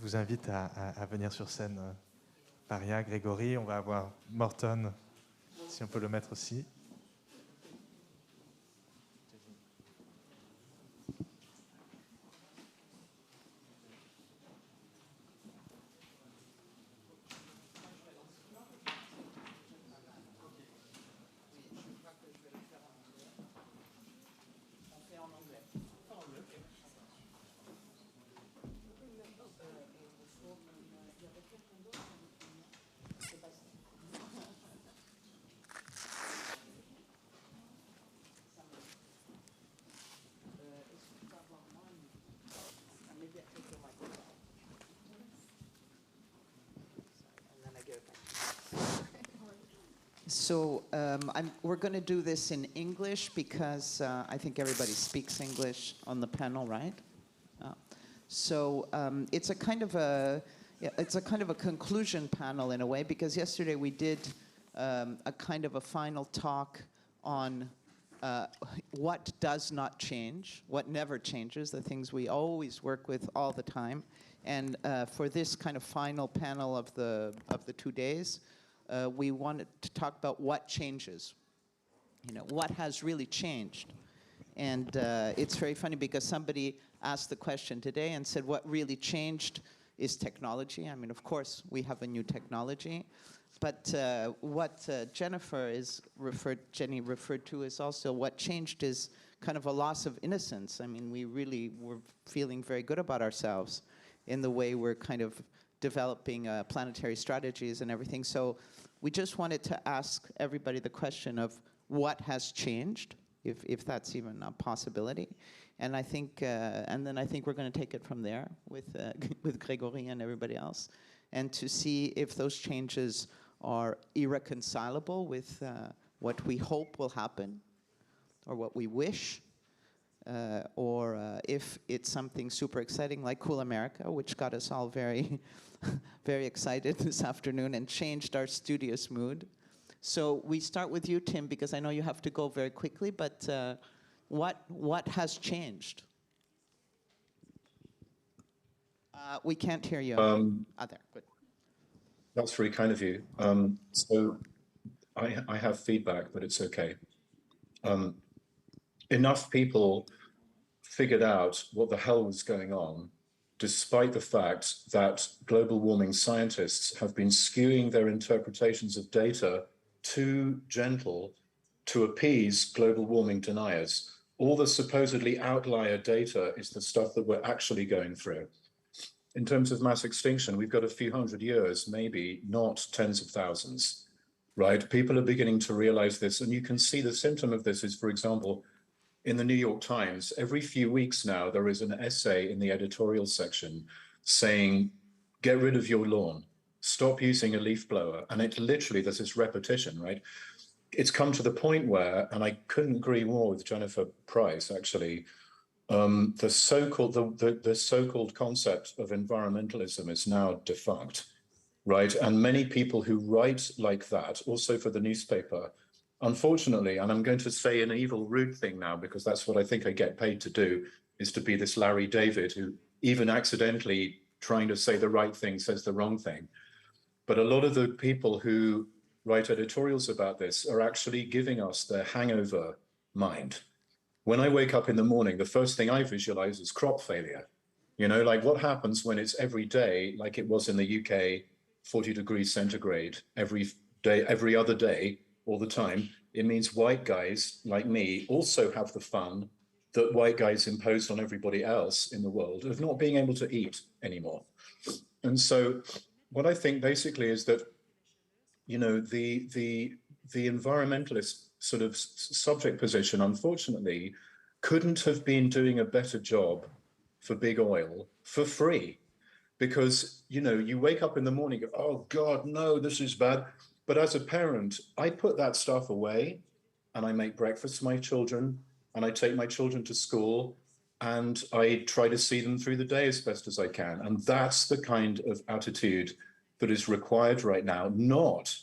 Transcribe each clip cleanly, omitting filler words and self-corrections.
vous invite à venir sur scène. Paria, Grégory, on va avoir Morton, si on peut le mettre aussi. So we're going to do this in English because I think everybody speaks English on the panel, right? So it's a kind of a conclusion panel in a way, because yesterday we did a kind of a final talk on what does not change, what never changes, the things we always work with all the time. And for this kind of final panel of the 2 days, we wanted to talk about what changes, what has really changed. And it's very funny because somebody asked the question today and said what really changed is technology. I mean, of course, we have a new technology. But what Jenny referred to is also what changed is kind of a loss of innocence. I mean, we really were feeling very good about ourselves in the way we're kind of developing planetary strategies and everything. So we just wanted to ask everybody the question of what has changed, if that's even a possibility. And I think, and then I think we're going to take it from there with Grégory and everybody else, and to see if those changes are irreconcilable with what we hope will happen, or what we wish, or if it's something super exciting like Cool America, which got us all very, very excited this afternoon and changed our studious mood. So we start with you, Tim, because I know you have to go very quickly, but what has changed? We can't hear you. There, good. That's very kind of you. So I have feedback, but it's okay. Enough people figured out what the hell was going on, despite the fact that global warming scientists have been skewing their interpretations of data too gentle to appease global warming deniers. All the supposedly outlier data is the stuff that we're actually going through. In terms of mass extinction, we've got a few hundred years, maybe not tens of thousands, right? People are beginning to realize this, and you can see the symptom of this is, for example, in the New York Times, every few weeks now, there is an essay in the editorial section saying, get rid of your lawn, stop using a leaf blower. And it literally, there's this repetition, right? It's come to the point where, and I couldn't agree more with Jennifer Price, actually, the so-called concept of environmentalism is now defunct, right? And many people who write like that, also for the newspaper, unfortunately, and I'm going to say an evil, rude thing now, because that's what I think I get paid to do, is to be this Larry David who, even accidentally trying to say the right thing, says the wrong thing. But a lot of the people who write editorials about this are actually giving us their hangover mind. When I wake up in the morning, the first thing I visualize is crop failure. Like what happens when it's every day, like it was in the UK, 40 degrees centigrade, every day, every other day, all the time. It means white guys like me also have the fun that white guys imposed on everybody else in the world of not being able to eat anymore. And so what I think basically is that, the environmentalist sort of subject position, unfortunately, couldn't have been doing a better job for big oil for free. Because, you wake up in the morning, go, oh God, no, this is bad. But as a parent, I put that stuff away and I make breakfast for my children and I take my children to school and I try to see them through the day as best as I can. And that's the kind of attitude that is required right now, not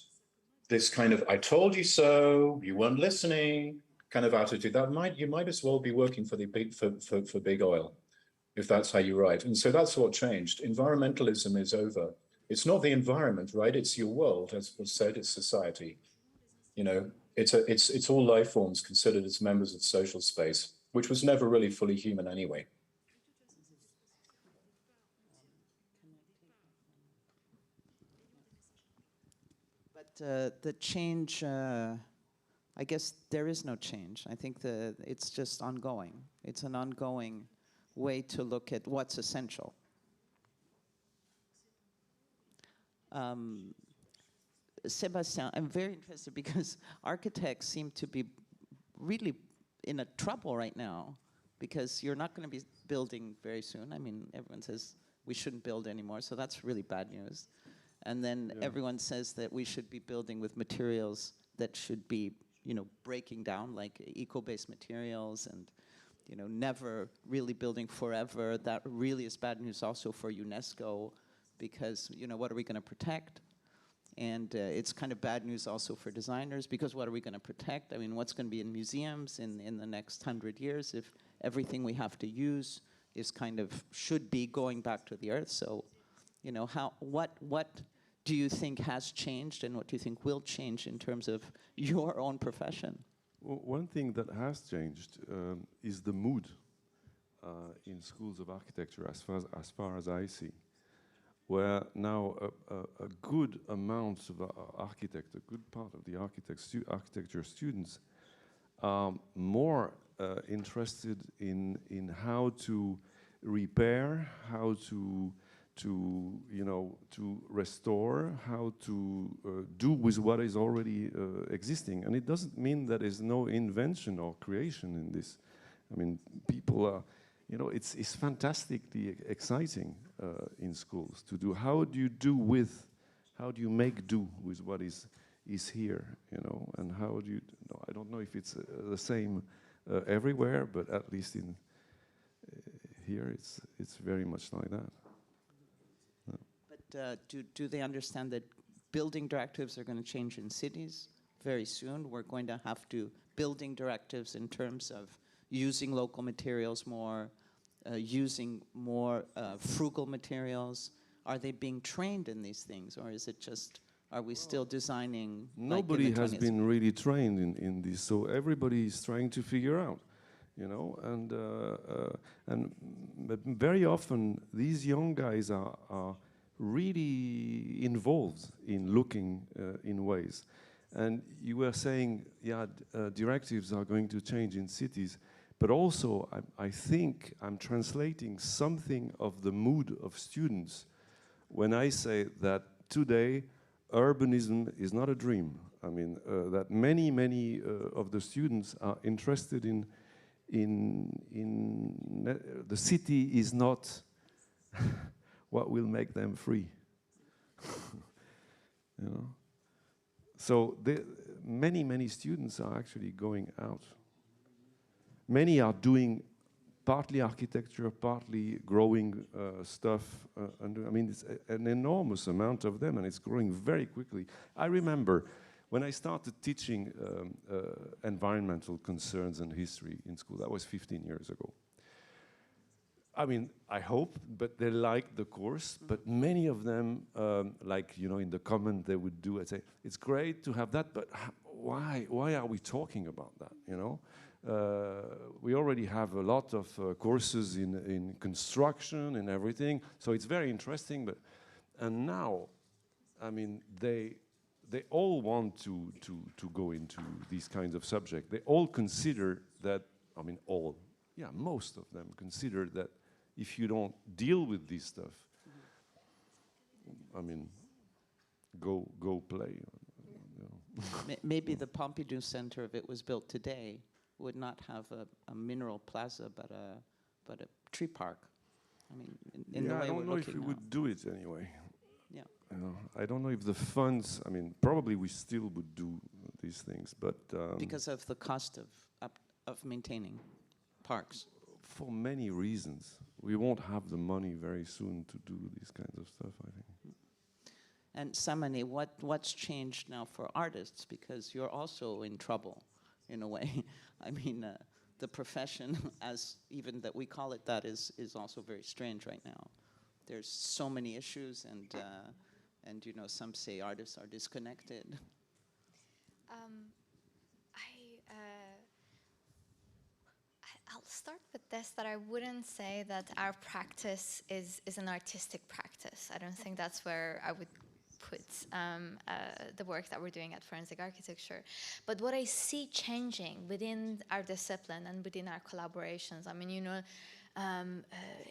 this kind of, I told you so, you weren't listening kind of attitude. You might as well be working for the big oil. if that's how you write. And so that's what changed. Environmentalism is over. It's not the environment, right? It's your world, as was said, it's society. You know, it's all life forms considered as members of social space, which was never really fully human anyway. But the change, I guess there is no change. I think it's just ongoing. It's an ongoing way to look at what's essential. Sébastien, I'm very interested because architects seem to be really in a trouble right now because you're not going to be building very soon. I mean, everyone says we shouldn't build anymore, so that's really bad news. And then everyone says that we should be building with materials that should be, you know, breaking down, like eco-based materials, and, you know, never really building forever. That really is bad news also for UNESCO, because, you know, what are we going to protect? And it's kind of bad news also for designers, because what are we going to protect? I mean, what's going to be in museums in the next 100 years if everything we have to use is kind of, should be going back to the earth? So, you know, what do you think has changed, and what do you think will change in terms of your own profession? Well, one thing that has changed is the mood in schools of architecture, as far as I see, where now a good amount of architects, a good part of the architecture students are more interested in how to repair, how to restore, how to do with what is already existing. And it doesn't mean that there's no invention or creation in this. I mean, people are, you know, it's fantastically exciting in schools to do. How do you make do with what is here, you know, and how do you, no, I don't know if it's the same everywhere, but at least in here it's very much like that. Do they understand that building directives are going to change in cities very soon? We're going to have to building directives in terms of using local materials more, using more frugal materials. Are they being trained in these things, or is it just, are we still designing? Nobody like has been really trained in this, so everybody is trying to figure out, you know, and but very often these young guys are really involved in looking in ways. And you were saying, yeah, directives are going to change in cities, but also I think I'm translating something of the mood of students when I say that today urbanism is not a dream. I mean, that many of the students are interested in the city is not what will make them free. You know? So many students are actually going out. Many are doing partly architecture, partly growing stuff. I mean, it's an enormous amount of them, and it's growing very quickly. I remember when I started teaching environmental concerns and history in school, that was 15 years ago. I mean, I hope, but they liked the course. But many of them, like, you know, in the comment they would do, I'd say, it's great to have that, but why are we talking about that, you know? We already have a lot of courses in construction and everything, so it's very interesting. And now, I mean, they all want to go into these kinds of subjects. They all consider that, I mean, all, yeah, most of them consider that if you don't deal with this stuff, I mean, go play. You know. Maybe the Pompidou Center, if it was built today, would not have a mineral plaza, but a tree park. I mean, in the way I don't know if we would do it anyway. Yeah. You know, I don't know if the funds. I mean, probably we still would do these things, but because of the cost of maintaining parks. For many reasons, we won't have the money very soon to do these kinds of stuff, I think. And Samaneh, what's changed now for artists? Because you're also in trouble, in a way. I mean, the profession, as even that we call it that, is also very strange right now. There's so many issues, and you know, some say artists are disconnected. I'll start with this, that I wouldn't say that our practice is an artistic practice. I don't think that's where I would put the work that we're doing at Forensic Architecture. But what I see changing within our discipline and within our collaborations, I mean, you know,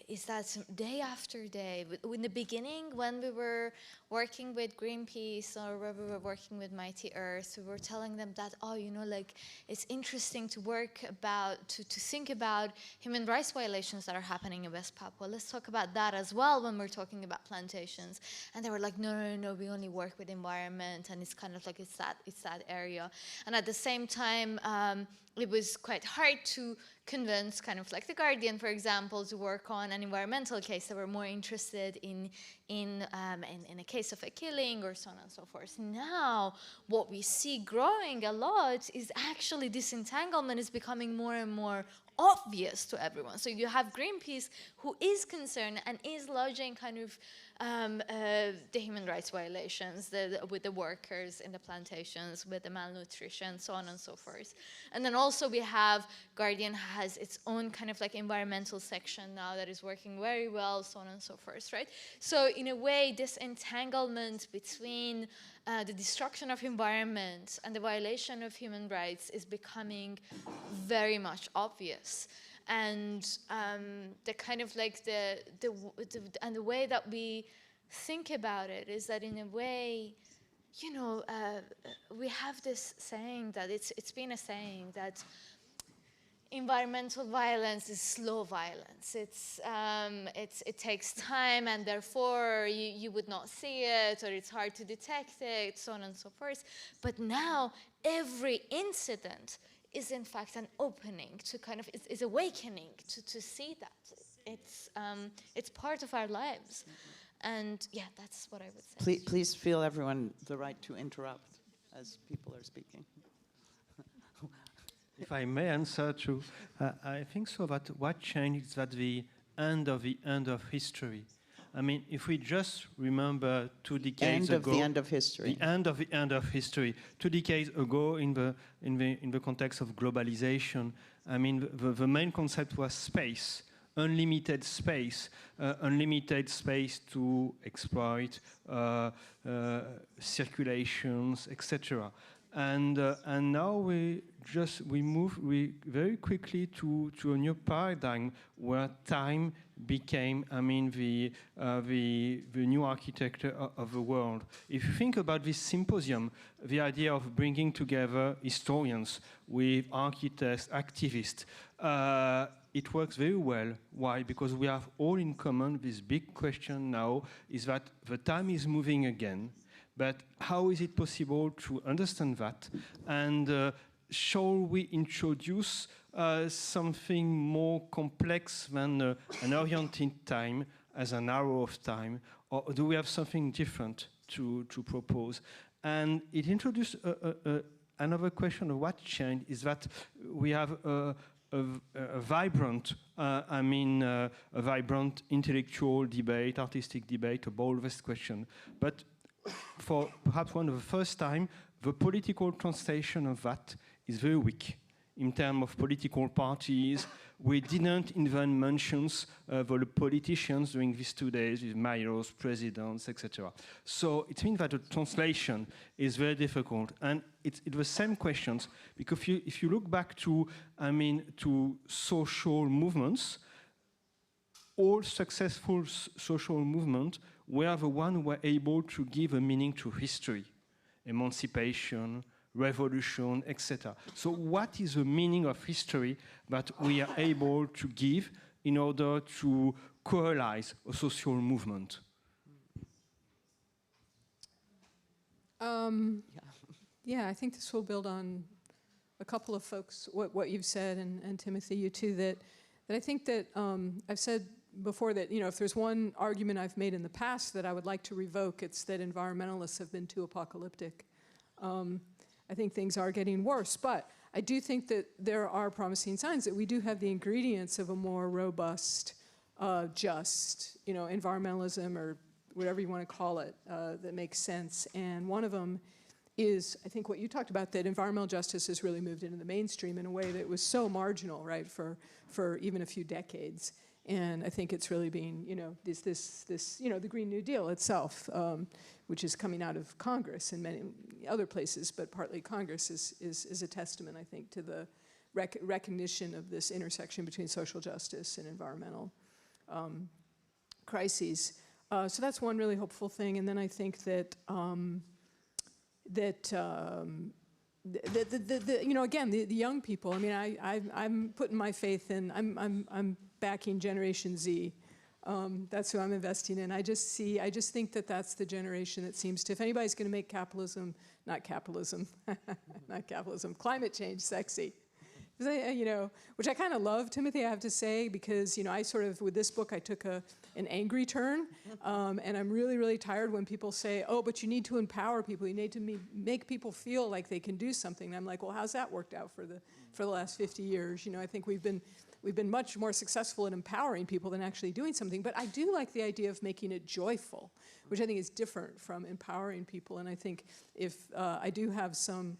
is that day after day, in the beginning when we were working with Greenpeace or when we were working with Mighty Earth, we were telling them that, oh, you know, like, it's interesting to work about, to think about human rights violations that are happening in West Papua. Let's talk about that as well when we're talking about plantations. And they were like, no, we only work with environment, and it's kind of like, it's that area. And at the same time, it was quite hard to convince, kind of like The Guardian, for example, to work on an environmental case. They were more interested in a case of a killing or so on and so forth. Now, what we see growing a lot is actually this entanglement is becoming more and more obvious to everyone. So you have Greenpeace, who is concerned and is lodging kind of the human rights violations with the workers in the plantations, with the malnutrition, so on and so forth. And then also we have, Guardian has its own kind of like environmental section now that is working very well, so on and so forth, right? So in a way, this entanglement between the destruction of environment and the violation of human rights is becoming very much obvious. And the kind of like and the way that we think about it is that in a way, you know, we have this saying that it's been a saying that environmental violence is slow violence. It takes time, and therefore you would not see it, or it's hard to detect it, so on and so forth. But now every incident is in fact an opening to kind of, is awakening to see that. It's part of our lives. And yeah, that's what I would say. Please feel everyone the right to interrupt as people are speaking. If I may answer to, I think so that what changed is that the end of history. I mean, if we just remember 2 decades ago, the end of history. The end of history. 2 decades ago, in the context of globalization, I mean, the main concept was space, unlimited space to exploit, circulations, etc. And now we move very quickly to a new paradigm where time became, I mean, the new architecture of the world. If you think about this symposium, the idea of bringing together historians with architects, activists, it works very well. Why? Because we have all in common this big question now, is that the time is moving again. But how is it possible to understand that? And shall we introduce something more complex than an oriented time as an arrow of time? Or do we have something different to propose? And it introduced another question of what changed, is that we have a vibrant, a vibrant intellectual debate, artistic debate about this question. But for perhaps one of the first time, the political translation of that is very weak in terms of political parties. We didn't even mention the politicians during these 2 days with mayors, presidents, etc. So it means that the translation is very difficult, and it's the same questions, because if you look back to, to social movements, all successful social movements were the ones who were able to give a meaning to history, emancipation, revolution, etc. So what is the meaning of history that we are able to give in order to coalesce a social movement? Yeah, I think this will build on a couple of folks, what you've said, and Timothy, you too, that I think that I've said before that, you know, if there's one argument I've made in the past that I would like to revoke, it's that environmentalists have been too apocalyptic. I think things are getting worse, but I do think that there are promising signs that we do have the ingredients of a more robust, just, environmentalism or whatever you want to call it, that makes sense. And one of them is, I think, what you talked about, that environmental justice has really moved into the mainstream in a way that was so marginal, right, for even a few decades. And I think it's really being, this the Green New Deal itself, which is coming out of Congress and many other places, but partly Congress is a testament, I think, to the recognition of this intersection between social justice and environmental crises. So that's one really hopeful thing. And then I think that again, the young people. I mean, I'm putting my faith in. I'm backing Generation Z. That's who I'm investing in. I just think that that's the generation that seems to. If anybody's going to make climate change sexy. Which I kind of love, Timothy, I have to say, because, I sort of, with this book, I took an angry turn, and I'm really, really tired when people say, oh, but you need to empower people, you need to make people feel like they can do something. And I'm like, well, how's that worked out for the last 50 years? I think we've been much more successful at empowering people than actually doing something. But I do like the idea of making it joyful, which I think is different from empowering people. And I think if I do have some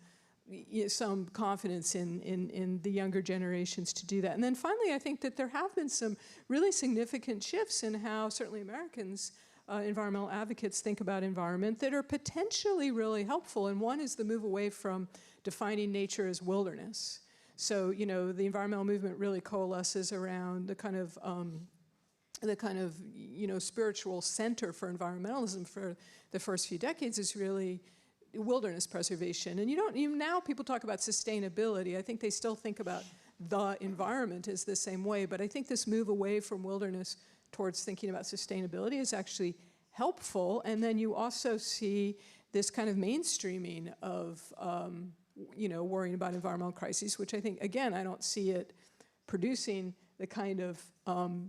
confidence in the younger generations to do that. And then finally, I think that there have been some really significant shifts in how certainly Americans, environmental advocates, think about environment that are potentially really helpful. And one is the move away from defining nature as wilderness. So, the environmental movement really coalesces around the kind of spiritual center for environmentalism for the first few decades is really wilderness preservation. And now people talk about sustainability. I think they still think about the environment as the same way, but I think this move away from wilderness towards thinking about sustainability is actually helpful. And then you also see this kind of mainstreaming of, worrying about environmental crises, which I think, again, I don't see it producing the kind of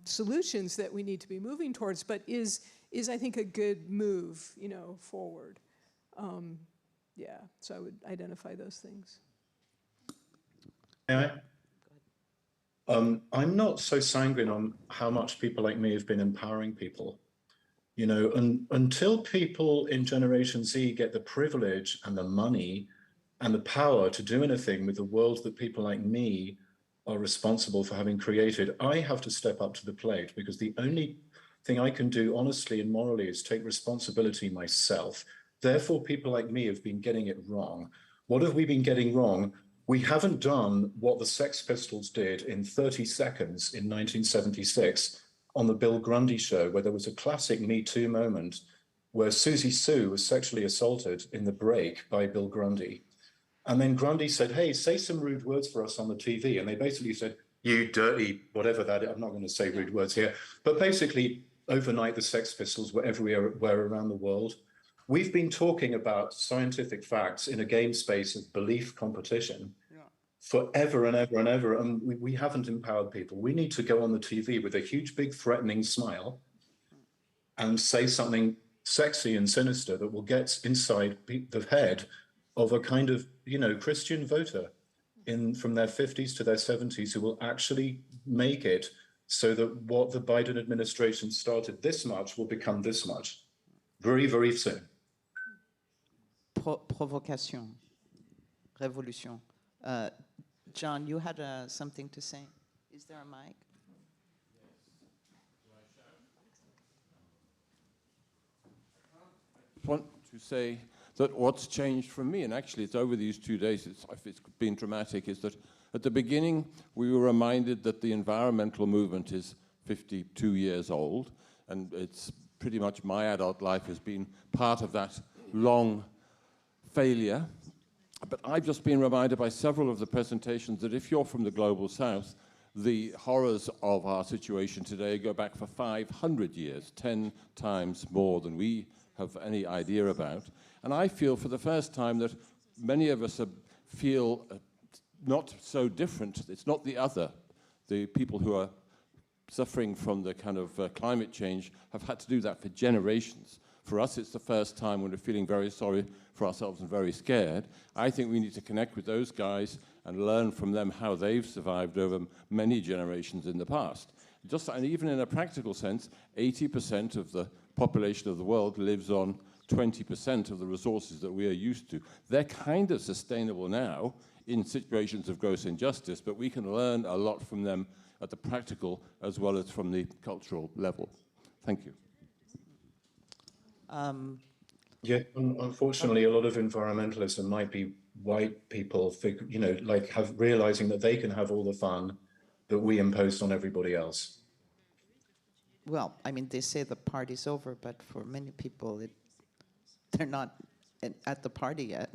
solutions that we need to be moving towards, but is I think a good move, forward. So I would identify those things. I'm not so sanguine on how much people like me have been empowering people. Until people in Generation Z get the privilege and the money and the power to do anything with the world that people like me are responsible for having created, I have to step up to the plate, because the only thing I can do honestly and morally is take responsibility myself. Therefore, people like me have been getting it wrong. What have we been getting wrong? We haven't done what the Sex Pistols did in 30 seconds in 1976 on the Bill Grundy show, where there was a classic Me Too moment where Susie Sue was sexually assaulted in the break by Bill Grundy. And then Grundy said, hey, say some rude words for us on the TV. And they basically said, you dirty, whatever that is. I'm not going to say rude words here. But basically, overnight, the Sex Pistols were everywhere around the world. We've been talking about scientific facts in a game space of belief competition forever and ever and ever, and we haven't empowered people. We need to go on the TV with a huge, big, threatening smile and say something sexy and sinister that will get inside the head of a kind of, Christian voter from their 50s to their 70s who will actually make it so that what the Biden administration started this much will become this much very, very soon. Provocation, révolution. John, you had something to say. Is there a mic? I want to say that what's changed for me, and actually it's over these 2 days, it's been dramatic, is that at the beginning we were reminded that the environmental movement is 52 years old, and it's pretty much my adult life has been part of that long failure. But I've just been reminded by several of the presentations that if you're from the Global South, the horrors of our situation today go back for 500 years, 10 times more than we have any idea about. And I feel for the first time that many of us feel not so different. It's not the other. The people who are suffering from the kind of climate change have had to do that for generations. For For us, it's the first time when we're feeling very sorry for ourselves and very scared. I think we need to connect with those guys and learn from them how they've survived over many generations in the past. And even in a practical sense, 80% of the population of the world lives on 20% of the resources that we are used to. They're kind of sustainable now in situations of gross injustice, but we can learn a lot from them at the practical as well as from the cultural level. Thank you. Yeah, unfortunately, a lot of environmentalism might be white people, realizing that they can have all the fun that we imposed on everybody else. Well, I mean, they say the party's over, but for many people, they're not at the party yet.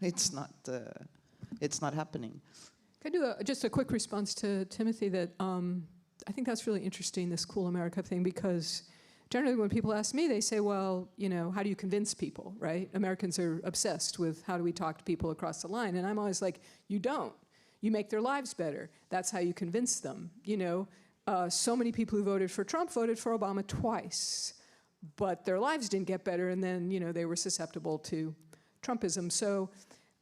It's not happening. Can I do just a quick response to Timothy that I think that's really interesting, this Cool America thing, because generally when people ask me, they say, well, how do you convince people, right? Americans are obsessed with how do we talk to people across the line. And I'm always like, you don't. You make their lives better. That's how you convince them. So many people who voted for Trump voted for Obama twice, but their lives didn't get better, and then, they were susceptible to Trumpism. So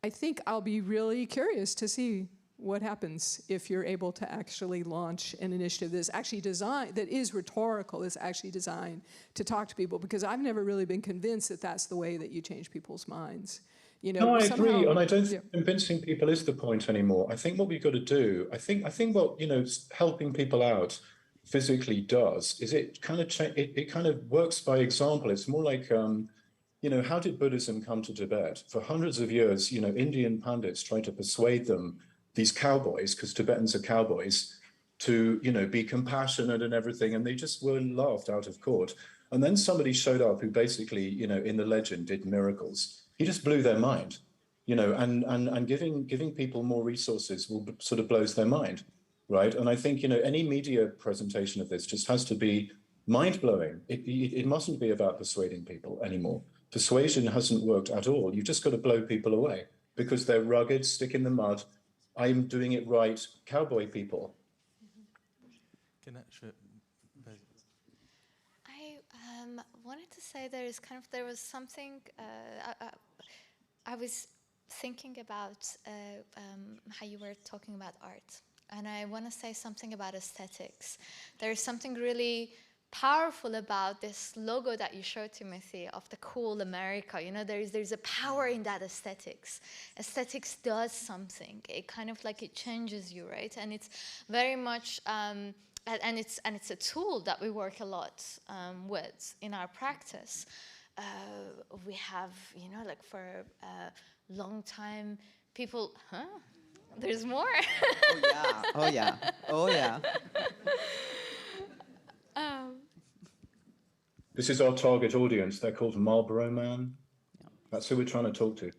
I think I'll be really curious to see what happens if you're able to actually launch an initiative that's actually designed, that is rhetorical, is actually designed to talk to people, because I've never really been convinced that that's the way that you change people's minds. No, I agree, and I don't think convincing people is the point anymore. I think what we've got to do, I think what helping people out physically does is it kind of works by example. It's more like how did Buddhism come to Tibet? For hundreds of years, Indian pundits tried to persuade them, these cowboys, because Tibetans are cowboys, to be compassionate and everything, and they just were laughed out of court. And then somebody showed up who basically, in the legend, did miracles. He just blew their mind, and giving people more resources will sort of blows their mind, right? And I think, any media presentation of this just has to be mind-blowing. It mustn't be about persuading people anymore. Persuasion hasn't worked at all. You've just got to blow people away because they're rugged, stick in the mud, I'm doing it right, cowboy people. I wanted to say there was something, I was thinking about how you were talking about art, and I want to say something about aesthetics. There's something really powerful about this logo that you showed, Timothy, of the cool America. There's a power in that aesthetics. Aesthetics does something. It kind of it changes you, right? And it's very much, and it's a tool that we work a lot with in our practice. We have, for a long time, people, there's more. Oh yeah. This is our target audience. They're called Marlboro Man. That's who we're trying to talk to.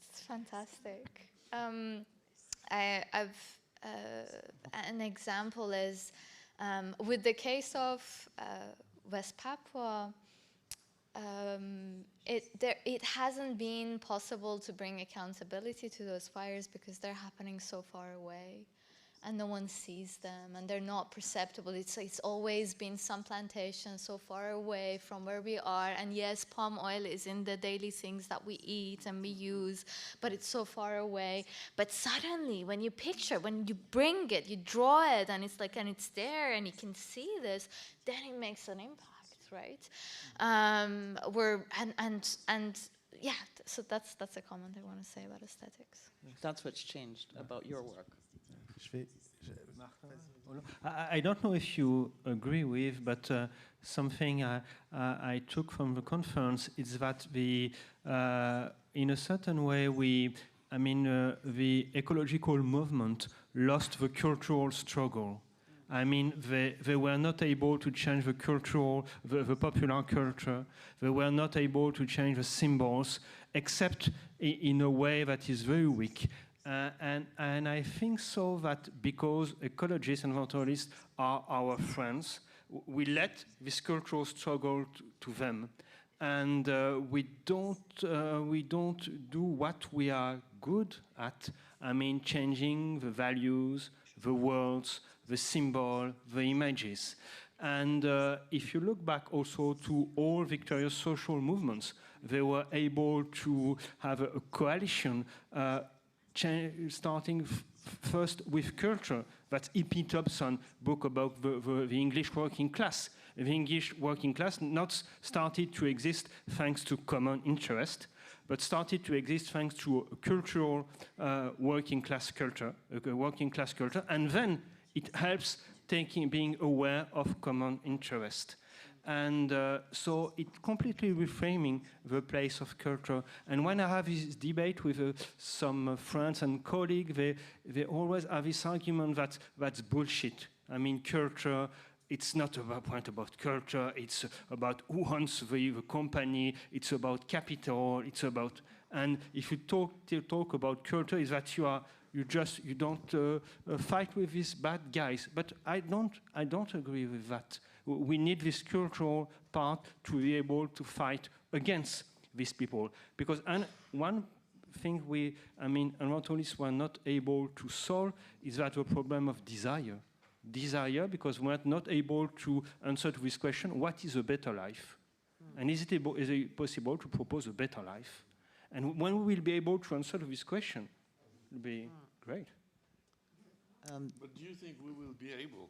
It's fantastic. An example is with the case of West Papua. It hasn't been possible to bring accountability to those fires because they're happening so far away, and no one sees them, and they're not perceptible. It's always been some plantation so far away from where we are, and yes, palm oil is in the daily things that we eat and we use, but it's so far away. But suddenly, when you bring it, you draw it, and it's there, and you can see this, then it makes an impact, right? So that's a comment I want to say about aesthetics. That's what's changed about your work. I don't know if you agree with, but something I took from the conference is that in a certain way, the ecological movement lost the cultural struggle. They were not able to change the popular culture. They were not able to change the symbols, except in a way that is very weak. And I think so that because ecologists and environmentalists are our friends, we let this cultural struggle to them, and we don't do what we are good at. Changing the values, the words, the symbol, the images. And if you look back also to all victorious social movements, they were able to have a coalition starting first with culture. That's E.P. Thompson book about the English working class. The English working class not started to exist thanks to common interest, but started to exist thanks to a cultural working class culture, and then it helps being aware of common interest. And so it completely reframing the place of culture. And when I have this debate with some friends and colleagues, they always have this argument that that's bullshit. I mean, culture, it's not about point about culture, it's about who owns the company, it's about capital, it's about... And if you talk about culture, is that you don't fight with these bad guys. But I don't agree with that. We need this cultural part to be able to fight against these people. Because one thing environmentalists were not able to solve is that the problem of desire. Desire, because we're not able to answer to this question, what is a better life? And is it possible to propose a better life? And when we will be able to answer to this question, it will be great. But do you think we will be able?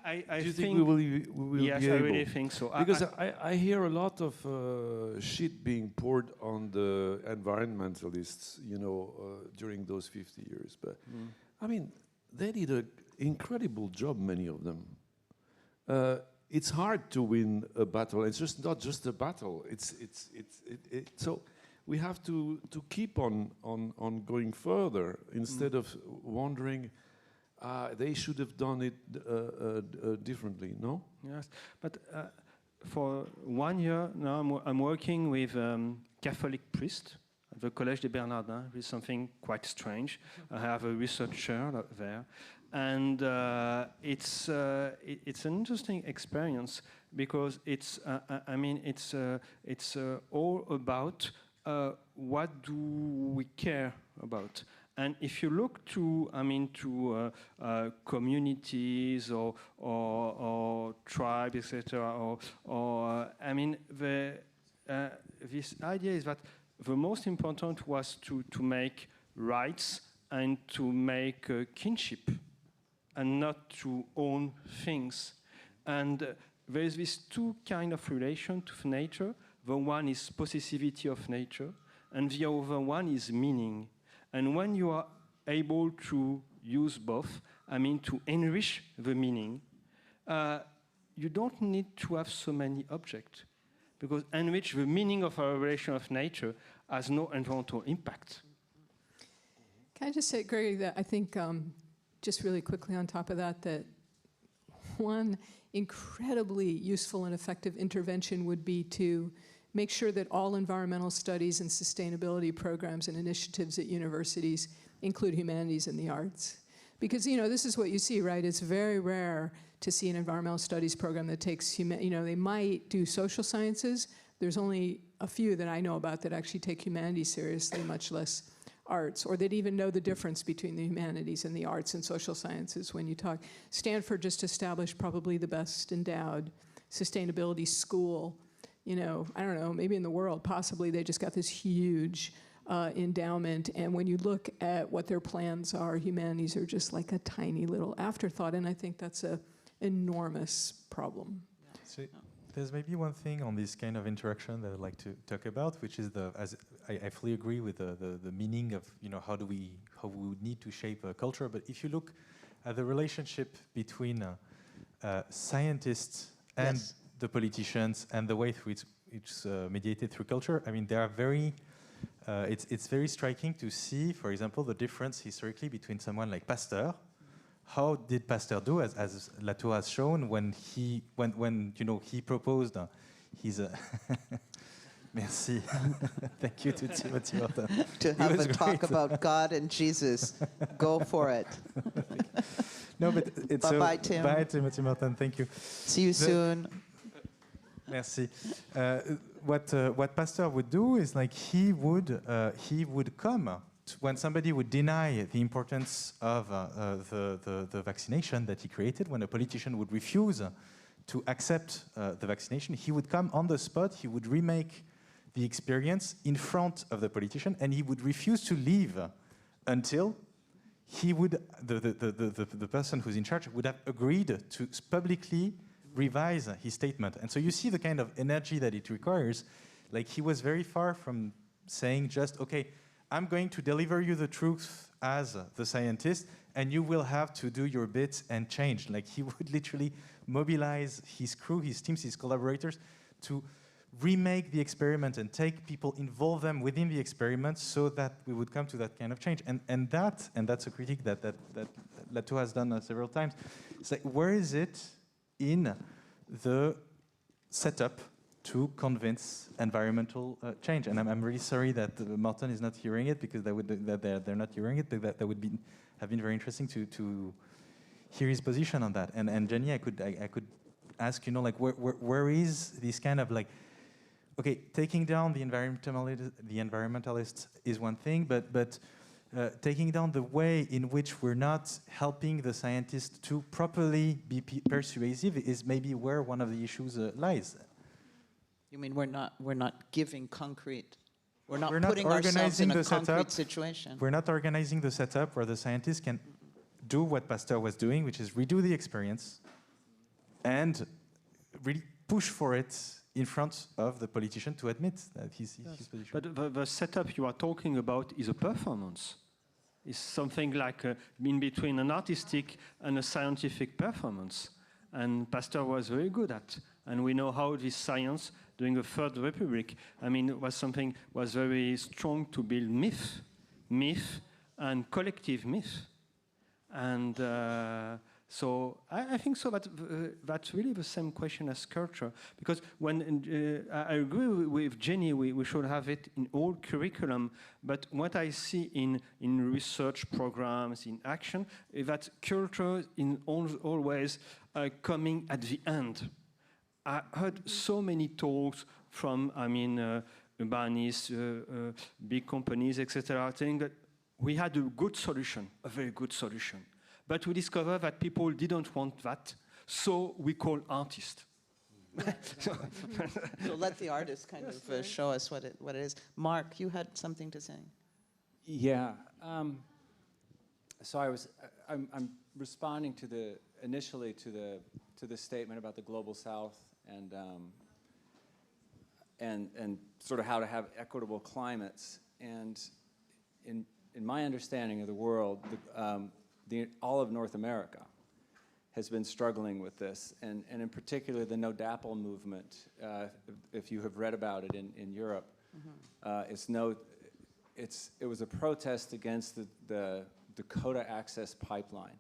Do you think we will yes, be able? I really think so. Because I hear a lot of shit being poured on the environmentalists, during those 50 years. But I mean, they did an incredible job, many of them. It's hard to win a battle. It's just not just a battle. So we have to keep on going further instead of wondering. They should have done it differently, no? Yes, but for 1 year now I'm working with Catholic priest at the Collège des Bernardins, with something quite strange. I have a researcher there, and it's an interesting experience because it's all about what do we care about. And if you look to communities or tribes, etc., this idea is that the most important was to make rights and to make kinship, and not to own things. And there is this two kind of relation to nature. The one is possessivity of nature, and the other one is meaning. And when you are able to use both, to enrich the meaning, you don't need to have so many objects, because enrich the meaning of our relation of nature has no environmental impact. Can I just say, Grégory, that I think, just really quickly on top of that, that one incredibly useful and effective intervention would be to make sure that all environmental studies and sustainability programs and initiatives at universities include humanities and the arts. Because, this is what you see, right? It's very rare to see an environmental studies program that takes, they might do social sciences. There's only a few that I know about that actually take humanities seriously, much less arts, or that even know the difference between the humanities and the arts and social sciences when you talk. Stanford just established probably the best endowed sustainability school, I don't know, maybe in the world, possibly. They just got this huge endowment, and when you look at what their plans are, humanities are just like a tiny little afterthought, and I think that's an enormous problem. So there's maybe one thing on this kind of interaction that I'd like to talk about, which is I fully agree with the meaning of how we would need to shape a culture. But if you look at the relationship between scientists and the politicians and the way through it's mediated through culture, they are very. It's very striking to see, for example, the difference historically between someone like Pasteur. How did Pasteur do, as Latour has shown, when he proposed his. Merci. Thank you to Timothy Morton. To have a talk about God and Jesus. Go for it. No, but it's bye, Tim. Bye, Timothy Morton. Thank you. See you soon. Merci. What Pasteur would do is he would come when somebody would deny the importance of the vaccination that he created, when a politician would refuse to accept the vaccination, he would come on the spot, he would remake the experience in front of the politician, and he would refuse to leave until he would, the person who's in charge would have agreed to publicly revise his statement. And so you see the kind of energy that it requires. Like, he was very far from saying just, okay, I'm going to deliver you the truth as the scientist, and you will have to do your bit and change. Like, he would literally mobilize his crew, his teams, his collaborators to remake the experiment and take people, involve them within the experiment so that we would come to that kind of change. And that's a critique that Latour has done several times. It's like, where is it in the setup to convince environmental change? And I'm really sorry that Morton is not hearing it, because they're not hearing it, but that would have been very interesting to hear his position on that. And Jenny, I could ask, like, where is this kind of like, okay, taking down the environmentalists is one thing, but taking down the way in which we're not helping the scientists to properly be persuasive is maybe where one of the issues lies. You mean we're not giving concrete, we're not putting ourselves in a concrete situation. We're not organizing the setup where the scientists can do what Pasteur was doing, which is redo the experience and really push for it in front of the politician to admit that his position. But the setup you are talking about is a performance. It's something like in between an artistic and a scientific performance. And Pasteur was very good at. And we know how this science, during the Third Republic, I mean, it was very strong to build myth and collective myth. And so I think so that that's really the same question as culture, because when I agree with Jenny, we should have it in all curriculum. But what I see in research programs, in action, is that culture is always coming at the end. I heard so many talks from, urbanists, big companies, etc., saying that we had a good solution, a very good solution. But we discovered that people didn't want that, so we call artists. So let the artist kind of show us what it is. Mark, you had something to say. Yeah. So I'm responding to initially to the statement about the global South and sort of how to have equitable climates. And in my understanding of the world, all of North America has been struggling with this, and in particular the No DAPL movement. If you have read about it in Europe, it was a protest against the Dakota Access Pipeline.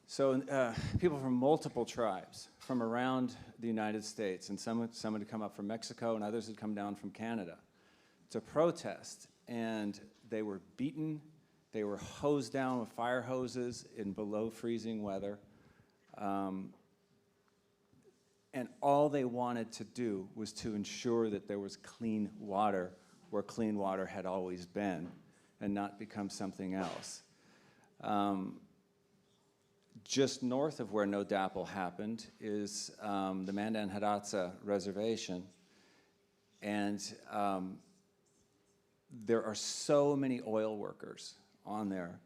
So people from multiple tribes from around the United States, and some had come up from Mexico, and others had come down from Canada to protest, and they were beaten. They were hosed down with fire hoses in below freezing weather. And all they wanted to do was to ensure that there was clean water where clean water had always been and not become something else. Just north of where No DAPL happened is the Mandan Hidatsa Reservation. And there are so many oil workers on there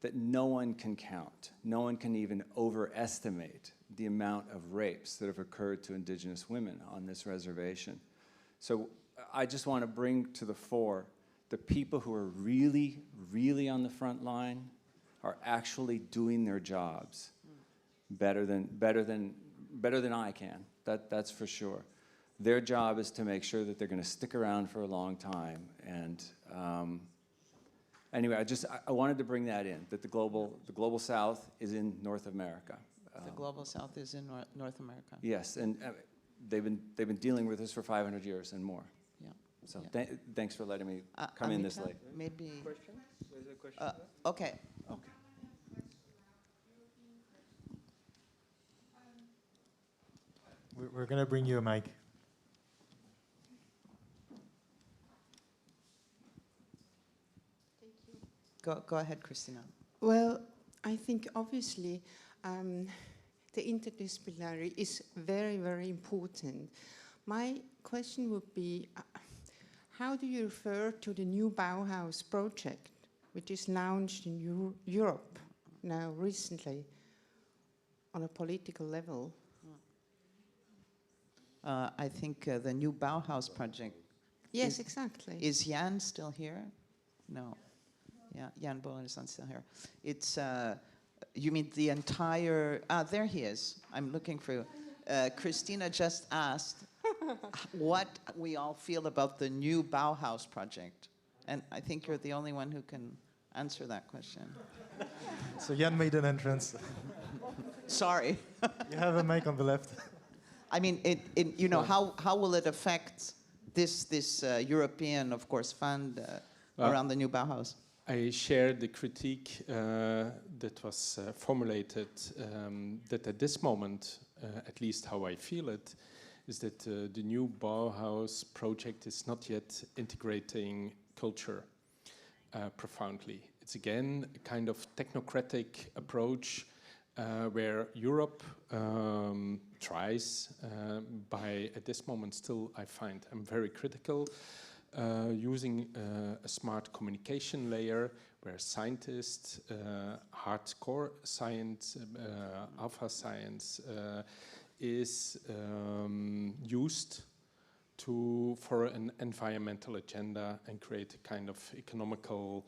that no one can count. No one can even overestimate the amount of rapes that have occurred to indigenous women on this reservation. So I just want to bring to the fore the people who are really, really on the front line are actually doing their jobs better than I can. That's for sure. Their job is to make sure that they're going to stick around for a long time. And anyway, I wanted to bring that in, that the global South is in North America. The global South is in North America. Yes, and they've been dealing with this for 500 years and more. Yeah. So thanks for letting me come in this late. Maybe. Question? There's a question. Okay. Okay. We're going to bring you a mic. Go ahead, Christina. Well, I think obviously the interdisciplinary is very, very important. My question would be, how do you refer to the new Bauhaus project, which is launched in Europe now recently on a political level? I think the new Bauhaus project. Yes, exactly. Is Jan still here? No. Yeah, Jan Bolen is not still here. It's, you mean the entire, there he is. I'm looking for you. Christina just asked what we all feel about the new Bauhaus project. And I think you're the only one who can answer that question. So Jan made an entrance. Sorry. You have a mic on the left. I mean, you know, how will it affect this European, of course, fund around the new Bauhaus? I share the critique that was formulated, that at this moment, at least how I feel it, is that the new Bauhaus project is not yet integrating culture profoundly. It's again a kind of technocratic approach where Europe tries, at this moment still I find I'm very critical, using a smart communication layer where scientists, hardcore science, alpha science is used for an environmental agenda and create a kind of economical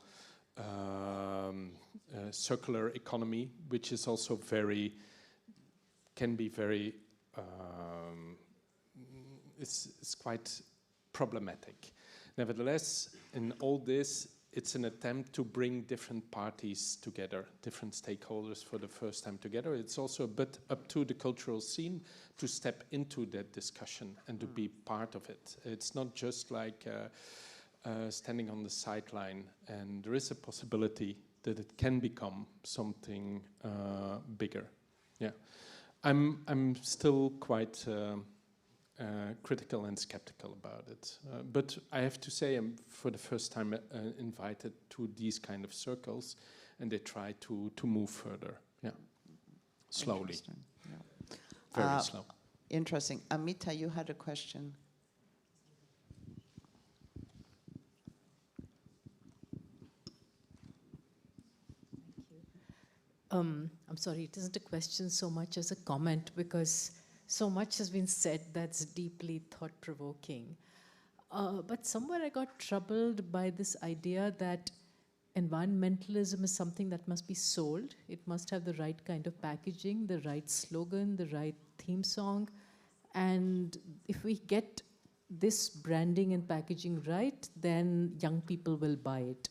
circular economy, which is also can be very, it's quite problematic. Nevertheless, in all this, it's an attempt to bring different parties together, different stakeholders for the first time together. It's also a bit up to the cultural scene to step into that discussion and to be part of it. It's not just like standing on the sideline, and there is a possibility that it can become something bigger. Yeah, I'm still quite critical and skeptical about it. But I have to say I'm for the first time invited to these kind of circles, and they try to move further. Yeah, slowly. Yeah. Very slow. Interesting. Amita, you had a question. I'm sorry, it isn't a question so much as a comment, because so much has been said that's deeply thought-provoking. But somewhere I got troubled by this idea that environmentalism is something that must be sold. It must have the right kind of packaging, the right slogan, the right theme song. And if we get this branding and packaging right, then young people will buy it.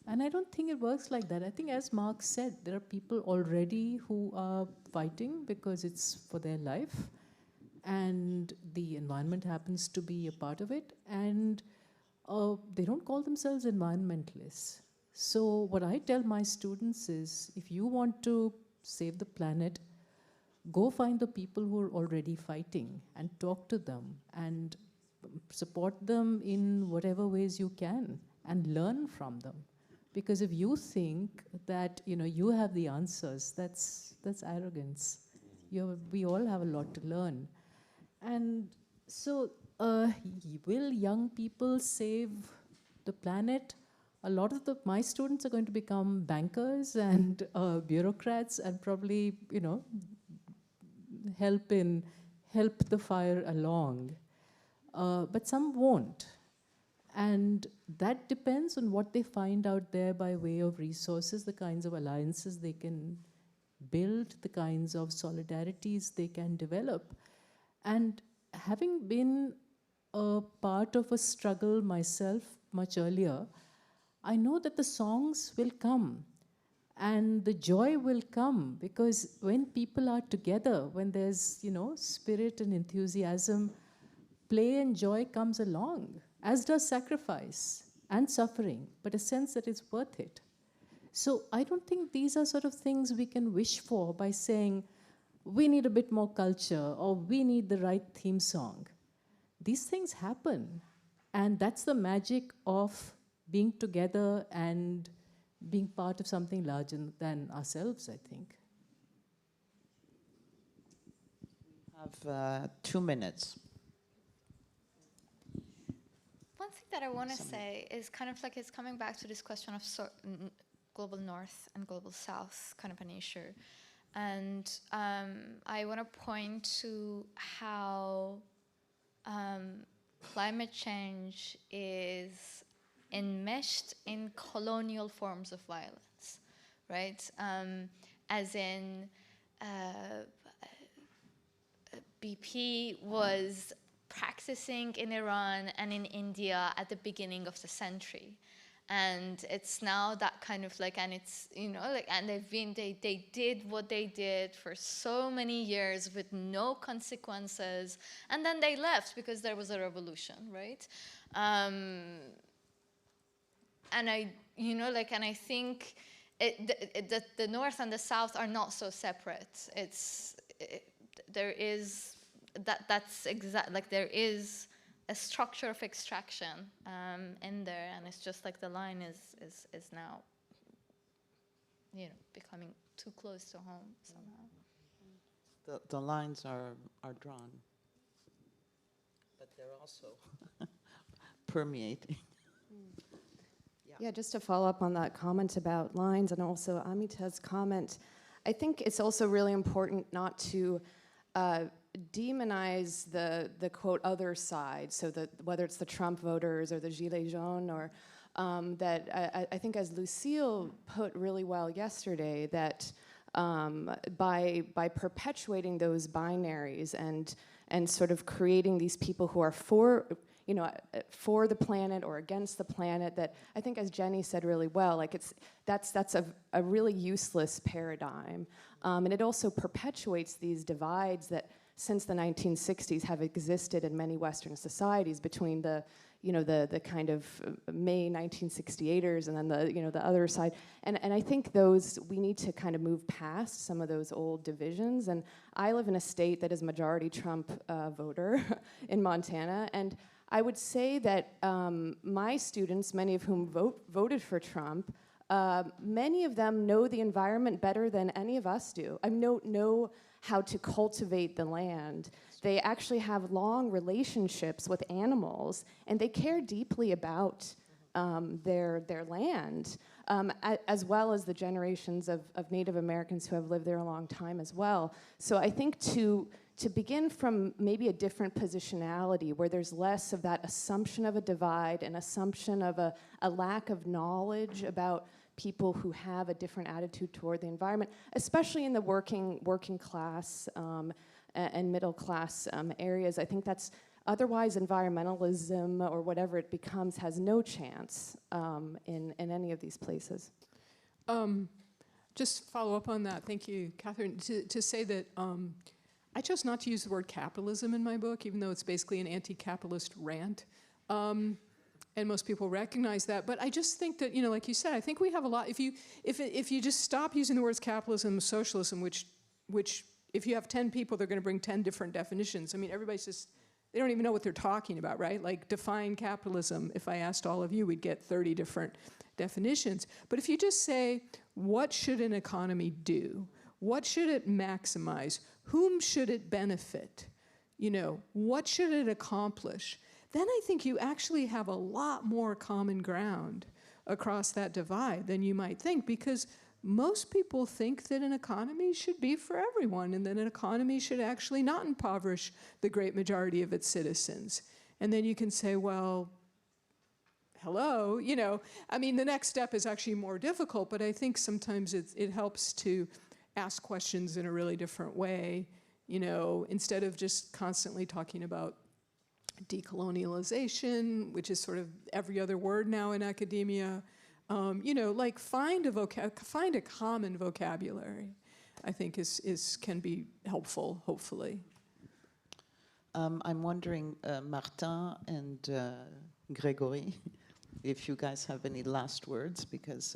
And I don't think it works like that. I think, as Mark said, there are people already who are fighting because it's for their life, and the environment happens to be a part of it, and they don't call themselves environmentalists. So what I tell my students is, if you want to save the planet, go find the people who are already fighting and talk to them and support them in whatever ways you can and learn from them. Because if you think that you have the answers, that's arrogance. We all have a lot to learn. And so will young people save the planet? A lot of my students are going to become bankers and bureaucrats and probably help the fire along. But some won't. And that depends on what they find out there by way of resources, the kinds of alliances they can build, the kinds of solidarities they can develop. And having been a part of a struggle myself much earlier, I know that the songs will come and the joy will come, because when people are together, when there's spirit and enthusiasm, play and joy comes along, as does sacrifice and suffering, but a sense that it's worth it. So I don't think these are sort of things we can wish for by saying, we need a bit more culture, or we need the right theme song. These things happen, and that's the magic of being together and being part of something larger than ourselves, I think. have 2 minutes. One thing that I want to say is kind of like it's coming back to this question of global north and global south kind of an issue. And I want to point to how climate change is enmeshed in colonial forms of violence, right? As in, BP was practicing in Iran and in India at the beginning of the century. And it's now that kind of like, and it's, you know, like, and they did what they did for so many years with no consequences. And then they left because there was a revolution, right? And I, you know, like, and I think the North and the South are not so separate. There is, that's exact, like there is a structure of extraction in there, and it's just like the line is now, you know, becoming too close to home somehow. The lines are drawn, but they're also permeating. Yeah, just to follow up on that comment about lines and also Amita's comment, I think it's also really important not to demonize the quote other side, so that whether it's the Trump voters or the Gilets jaunes, or that I think, as Lucille put really well yesterday, that by perpetuating those binaries and sort of creating these people who are for the planet or against the planet, that I think, as Jenny said really well, like that's a really useless paradigm, and it also perpetuates these divides that since the 1960s have existed in many Western societies between the kind of May 1968ers and then the other side, and I think we need to kind of move past some of those old divisions. And I live in a state that is majority Trump voter in Montana, and I would say that my students, many of whom voted for Trump, many of them know the environment better than any of us do. I know how to cultivate the land. They actually have long relationships with animals, and they care deeply about their land, as well as the generations of Native Americans who have lived there a long time as well. So I think to begin from maybe a different positionality, where there's less of that assumption of a divide, an assumption of a lack of knowledge about people who have a different attitude toward the environment, especially in the working class and middle class areas. I think that's, otherwise environmentalism or whatever it becomes has no chance in any of these places. Just follow up on that, thank you, Catherine, to say that I chose not to use the word capitalism in my book, even though it's basically an anti-capitalist rant. And most people recognize that, but I just think that, like you said, I think we have a lot. If you just stop using the words capitalism, socialism, which if you have 10 people, they're going to bring 10 different definitions. I mean, everybody's just, they don't even know what they're talking about, right? Like, define capitalism. If I asked all of you, we'd get 30 different definitions. But if you just say, what should an economy do? What should it maximize? Whom should it benefit? What should it accomplish? Then I think you actually have a lot more common ground across that divide than you might think, because most people think that an economy should be for everyone, and that an economy should actually not impoverish the great majority of its citizens. And then you can say, well, hello, I mean, the next step is actually more difficult, but I think sometimes it helps to ask questions in a really different way, instead of just constantly talking about decolonialization, which is sort of every other word now in academia. Like find a common vocabulary, I think can be helpful, hopefully. I'm wondering, Martin and Grégory, if you guys have any last words, because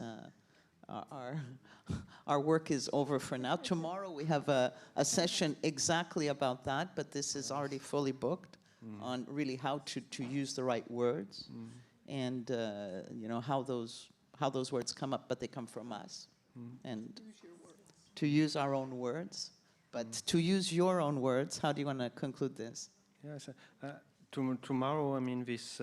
our work is over for now. Tomorrow we have a session exactly about that, but this is already fully booked. On really how to use the right words, and how those words come up, but they come from us, and to use our own words. But to use your own words, how do you want to conclude this? Yes, tomorrow, I mean, this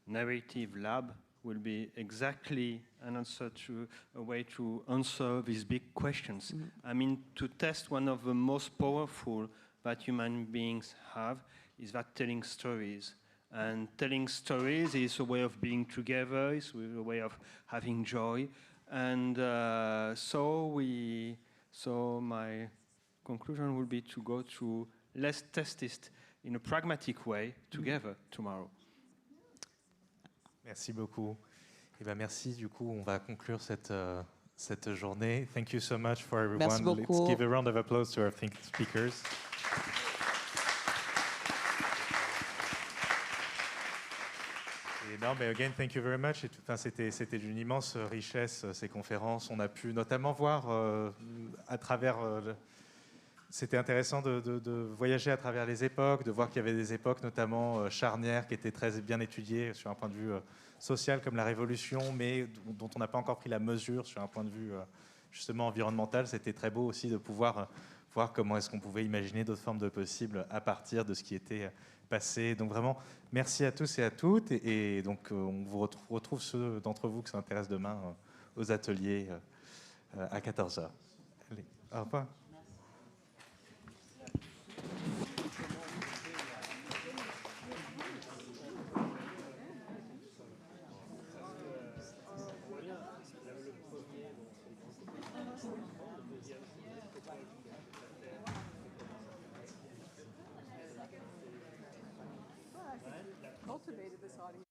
narrative lab will be exactly an answer to a way to answer these big questions. I mean, to test one of the most powerful that human beings have is that telling stories. And telling stories is a way of being together, is a way of having joy. And so my conclusion will be to go to let's test it in a pragmatic way together tomorrow. Merci beaucoup. Et ben merci, du coup, on va conclure cette journée. Thank you so much for everyone. Merci beaucoup. Let's give a round of applause to our speakers. Et non, mais again, thank you very much. C'était d'une immense richesse, ces conférences. On a pu notamment voir à travers... C'était intéressant de voyager à travers les époques, de voir qu'il y avait des époques notamment charnières qui étaient très bien étudiées sur un point de vue social comme la Révolution, mais dont on n'a pas encore pris la mesure sur un point de vue justement environnemental. C'était très beau aussi de pouvoir voir comment est-ce qu'on pouvait imaginer d'autres formes de possibles à partir de ce qui était passé. Donc vraiment, merci à tous et à toutes. Et donc on vous retrouve ceux d'entre vous qui s'intéressent demain aux ateliers à 14h. Allez, au revoir. Cultivated this audience.